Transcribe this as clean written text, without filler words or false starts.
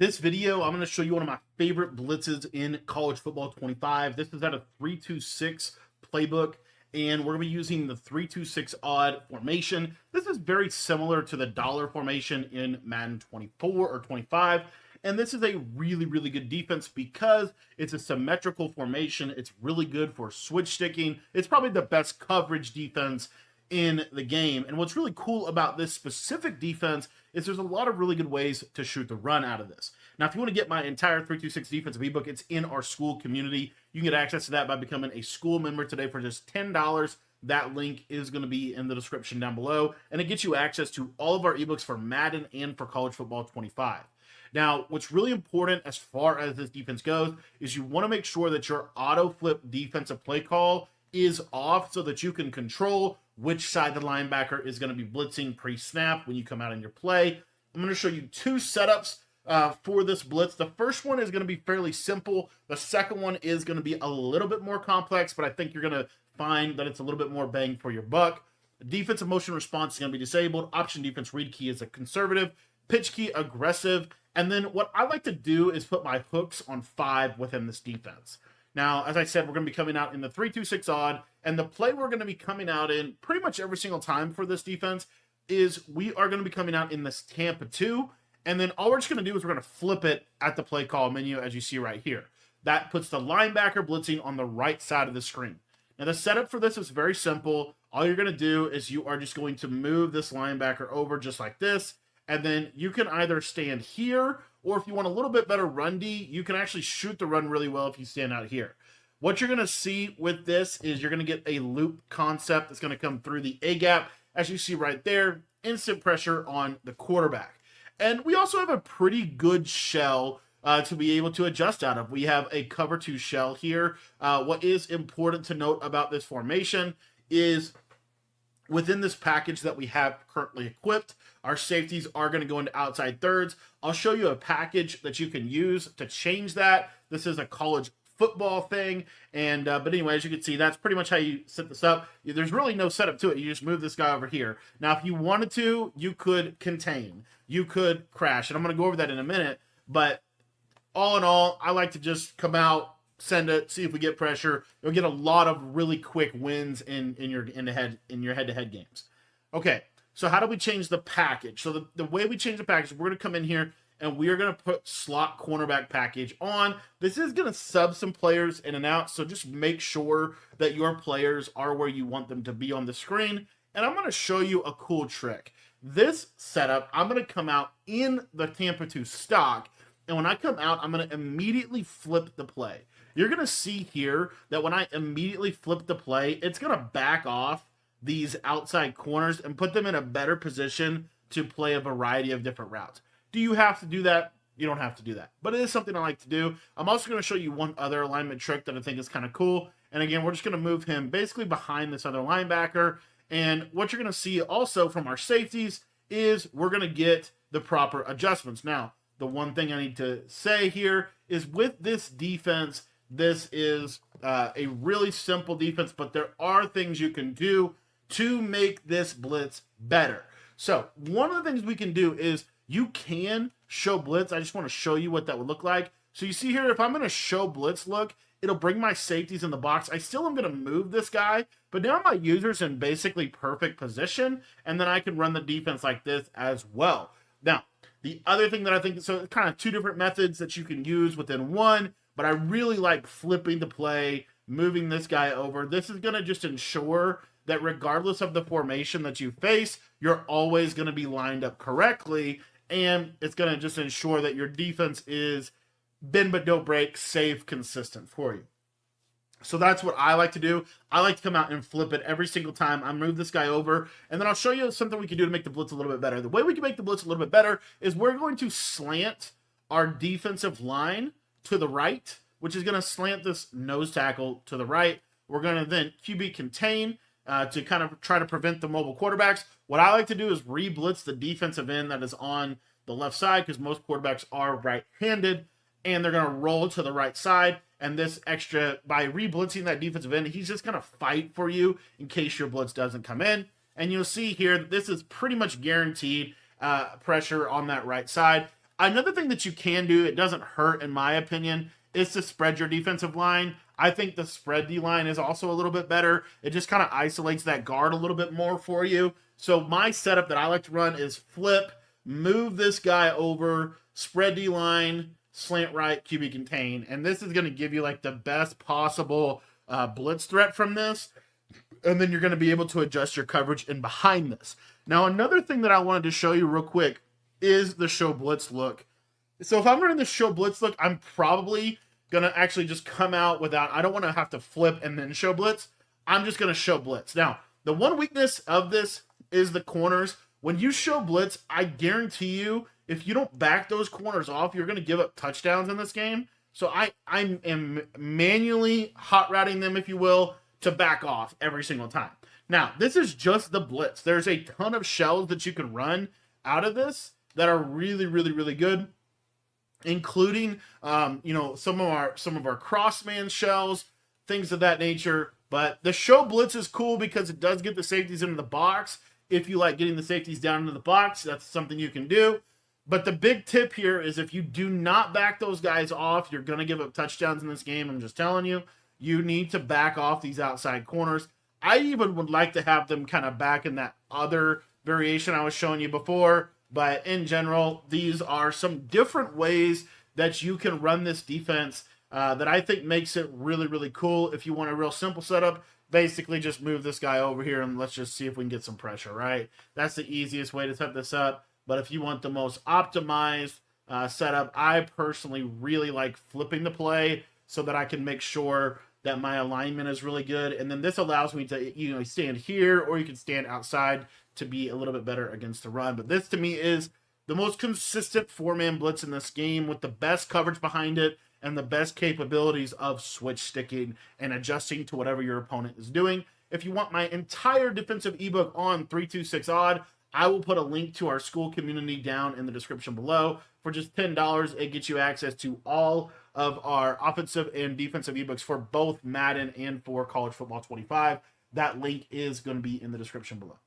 This video, I'm going to show you one of my favorite blitzes in College Football 25. This is out of 3-2-6 playbook, and we're going to be using the 3-2-6 odd formation. This is very similar to the dollar formation in Madden 24 or 25, and this is a really, really good defense because it's a symmetrical formation. It's really good for switch sticking. It's probably the best coverage defense in the game. And what's really cool about this specific defense is there's a lot of really good ways to shoot the run out of this. Now, if you want to get my entire 3-2-6 defensive ebook, it's in our school community. You can get access to that by becoming a school member today for just $10. That link is going to be in the description down below, and it gets you access to all of our ebooks for Madden and for College Football 25. Now, what's really important as far as this defense goes is you want to make sure that your auto flip defensive play call is off so that you can control which side the linebacker is going to be blitzing pre-snap when you come out in your play. I'm going to show you two setups for this blitz. The first one is going to be fairly simple. The second one is going to be a little bit more complex, but I think you're going to find that it's a little bit more bang for your buck. Defensive motion response is going to be disabled. Option defense read key is a conservative. Pitch key aggressive. And then what I like to do is put my hooks on 5 within this defense. Now, as I said, we're going to be coming out in the 3-2-6 odd, and the play we're going to be coming out in pretty much every single time for this defense is we are going to be coming out in this Tampa 2, and then all we're just going to do is we're going to flip it at the play call menu, as you see right here. That puts the linebacker blitzing on the right side of the screen. Now, the setup for this is very simple. All you're going to do is you are just going to move this linebacker over just like this, and then you can either stand here, or if you want a little bit better run D, you can actually shoot the run really well if you stand out here. What you're going to see with this is you're going to get a loop concept that's going to come through the A-gap. As you see right there, instant pressure on the quarterback. And we also have a pretty good shell to be able to adjust out of. We have a cover 2 shell here. What is important to note about this formation is within this package that we have currently equipped, our safeties are going to go into outside thirds. I'll show you a package that you can use to change that. This is a college football thing. And but anyway, as you can see, that's pretty much how you set this up. There's really no setup to it. You just move this guy over here. Now, if you wanted to, you could contain. You could crash. And I'm going to go over that in a minute. But all in all, I like to just come out, send it, see if we get pressure. You'll get a lot of really quick wins in your head-to-head games. Okay, so how do we change the package? So the way we change the package, we're going to come in here and we are going to put slot cornerback package on. This is going to sub some players in and out, so just make sure that your players are where you want them to be on the screen. And I'm going to show you a cool trick. This setup, I'm going to come out in the Tampa 2 stock, and when I come out, I'm going to immediately flip the play. You're going to see here that when I immediately flip the play, it's going to back off these outside corners and put them in a better position to play a variety of different routes. Do you have to do that? You don't have to do that, but it is something I like to do. I'm also going to show you one other alignment trick that I think is kind of cool. And again, we're just going to move him basically behind this other linebacker. And what you're going to see also from our safeties is we're going to get the proper adjustments. Now, the one thing I need to say here is with this defense, this is a really simple defense, but there are things you can do to make this blitz better. So one of the things we can do is you can show blitz. I just want to show you what that would look like. So you see here, if I'm going to show blitz look, it'll bring my safeties in the box. I still am going to move this guy, but now my user's in basically perfect position, and then I can run the defense like this as well. Now, the other thing that I think, so kind of two different methods that you can use within one, but I really like flipping the play, moving this guy over. This is going to just ensure that regardless of the formation that you face, you're always going to be lined up correctly, and it's going to just ensure that your defense is bend but don't break, safe, consistent for you. So that's what I like to do. I like to come out and flip it every single time. I move this guy over, and then I'll show you something we can do to make the blitz a little bit better. The way we can make the blitz a little bit better is we're going to slant our defensive line to the right, which is going to slant this nose tackle to the right. We're going to then QB contain to kind of try to prevent the mobile quarterbacks. What I like to do is re-blitz the defensive end that is on the left side because most quarterbacks are right-handed, and they're going to roll to the right side. And this extra, by re-blitzing that defensive end, he's just going to fight for you in case your blitz doesn't come in. And you'll see here that this is pretty much guaranteed pressure on that right side. Another thing that you can do, it doesn't hurt in my opinion, is to spread your defensive line. I think the spread D line is also a little bit better. It just kind of isolates that guard a little bit more for you. So my setup that I like to run is flip, move this guy over, spread D line, slant right, QB contain. And this is going to give you like the best possible blitz threat from this. And then you're going to be able to adjust your coverage in behind this. Now, another thing that I wanted to show you real quick is the show blitz look. So if I'm running the show blitz look, I'm probably going to actually just come out without, I don't want to have to flip and then show blitz. I'm just going to show blitz. Now, the one weakness of this is the corners. When you show blitz, I guarantee you, if you don't back those corners off, you're going to give up touchdowns in this game. So I am manually hot routing them, if you will, to back off every single time. Now, this is just the blitz. There's a ton of shells that you can run out of this that are really, really, really good, including some of our crossman shells, things of that nature. But the show blitz is cool because it does get the safeties into the box. If you like getting the safeties down into the box, that's something you can do. But the big tip here is if you do not back those guys off, you're going to give up touchdowns in this game. I'm just telling you, you need to back off these outside corners. I even would like to have them kind of back in that other variation I was showing you before. But in general, these are some different ways that you can run this defense that I think makes it really, really cool. If you want a real simple setup, basically just move this guy over here and let's just see if we can get some pressure, right? That's the easiest way to set this up. But if you want the most optimized setup, I personally really like flipping the play so that I can make sure that my alignment is really good. And then this allows me to stand here, or you can stand outside to be a little bit better against the run. But this to me is the most consistent 4-man blitz in this game with the best coverage behind it and the best capabilities of switch sticking and adjusting to whatever your opponent is doing. If you want my entire defensive ebook on 326 Odd, I will put a link to our school community down in the description below. For just $10, it gets you access to all of our offensive and defensive ebooks for both Madden and for College Football 25. That link is going to be in the description below.